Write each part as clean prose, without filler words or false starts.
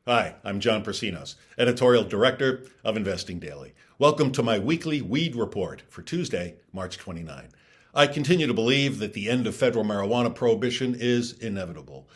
Hi, I'm John Persinos, Editorial Director of Investing Daily. Welcome to my weekly weed report for Tuesday, March 29. I continue to believe that the end of federal marijuana prohibition is inevitable.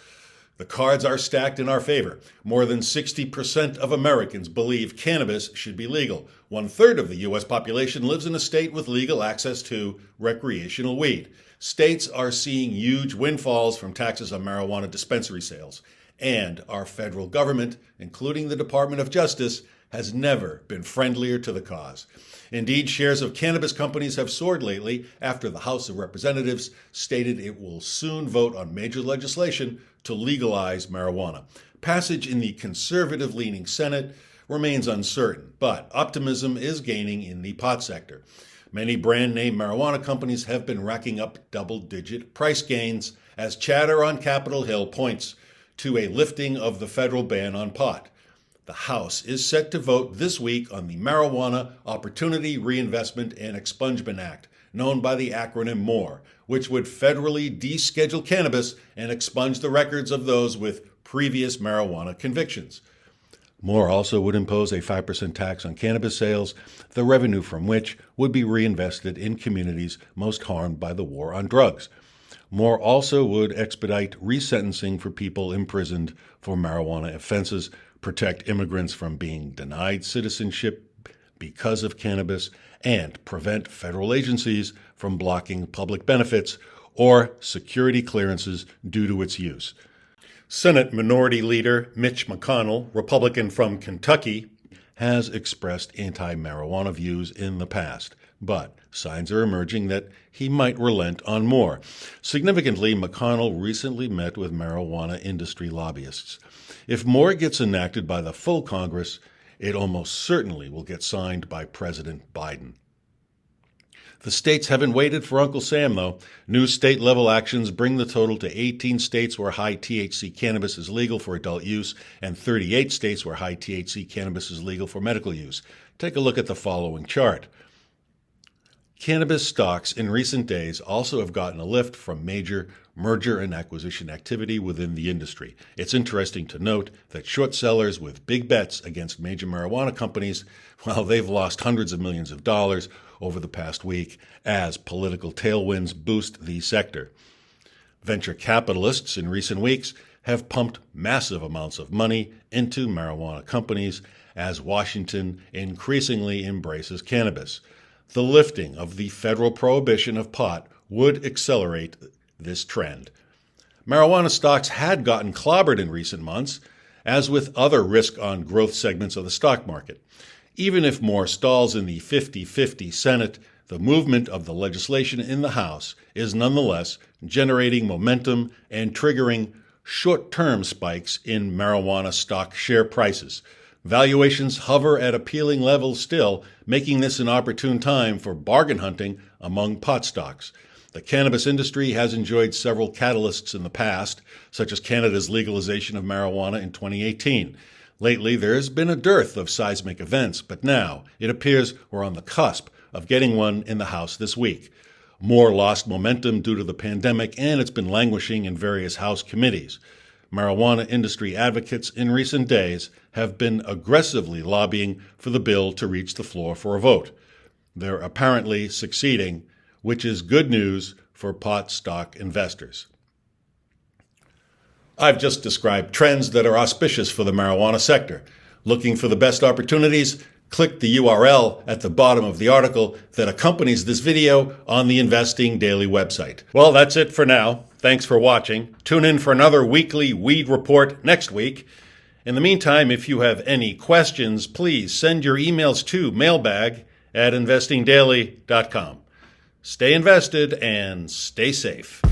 The cards are stacked in our favor. More than 60% of Americans believe cannabis should be legal. 1/3 of the U.S. population lives in a state with legal access to recreational weed. States are seeing huge windfalls from taxes on marijuana dispensary sales. And our federal government, including the Department of Justice, has never been friendlier to the cause. Indeed, shares of cannabis companies have soared lately after the House of Representatives stated it will soon vote on major legislation to legalize marijuana. Passage in the conservative-leaning Senate remains uncertain, but optimism is gaining in the pot sector. Many brand-name marijuana companies have been racking up double-digit price gains as chatter on Capitol Hill points to a lifting of the federal ban on pot. The House is set to vote this week on the Marijuana Opportunity Reinvestment and Expungement Act, known by the acronym MORE, which would federally deschedule cannabis and expunge the records of those with previous marijuana convictions. MORE also would impose a 5% tax on cannabis sales, the revenue from which would be reinvested in communities most harmed by the war on drugs. MORE also would expedite resentencing for people imprisoned for marijuana offenses, protect immigrants from being denied citizenship because of cannabis, and prevent federal agencies from blocking public benefits or security clearances due to its use. Senate Minority Leader Mitch McConnell, Republican from Kentucky, has expressed anti-marijuana views in the past, but signs are emerging that he might relent on MORE. Significantly, McConnell recently met with marijuana industry lobbyists. If MORE gets enacted by the full Congress, it almost certainly will get signed by President Biden. The states haven't waited for Uncle Sam, though. New state-level actions bring the total to 18 states where high-THC cannabis is legal for adult use and 38 states where high-THC cannabis is legal for medical use. Take a look at the following chart. Cannabis stocks in recent days also have gotten a lift from major merger and acquisition activity within the industry. It's interesting to note that short sellers with big bets against major marijuana companies, well, they've lost hundreds of millions of dollars over the past week as political tailwinds boost the sector. Venture capitalists in recent weeks have pumped massive amounts of money into marijuana companies as Washington increasingly embraces cannabis. The lifting of the federal prohibition of pot would accelerate this trend. Marijuana stocks had gotten clobbered in recent months, as with other risk-on growth segments of the stock market. Even if MORE stalls in the 50-50 Senate, the movement of the legislation in the House is nonetheless generating momentum and triggering short-term spikes in marijuana stock share prices. Valuations hover at appealing levels still, making this an opportune time for bargain hunting among pot stocks. The cannabis industry has enjoyed several catalysts in the past, such as Canada's legalization of marijuana in 2018. Lately, there has been a dearth of seismic events, but now it appears we're on the cusp of getting one in the House this week. MORE lost momentum due to the pandemic, and it's been languishing in various House committees. Marijuana industry advocates in recent days have been aggressively lobbying for the bill to reach the floor for a vote. They're apparently succeeding, which is good news for pot stock investors. I've just described trends that are auspicious for the marijuana sector. Looking for the best opportunities? Click the URL at the bottom of the article that accompanies this video on the Investing Daily website. Well, that's it for now. Thanks for watching. Tune in for another weekly weed report next week. In the meantime, if you have any questions, please send your emails to mailbag@investingdaily.com. Stay invested and stay safe.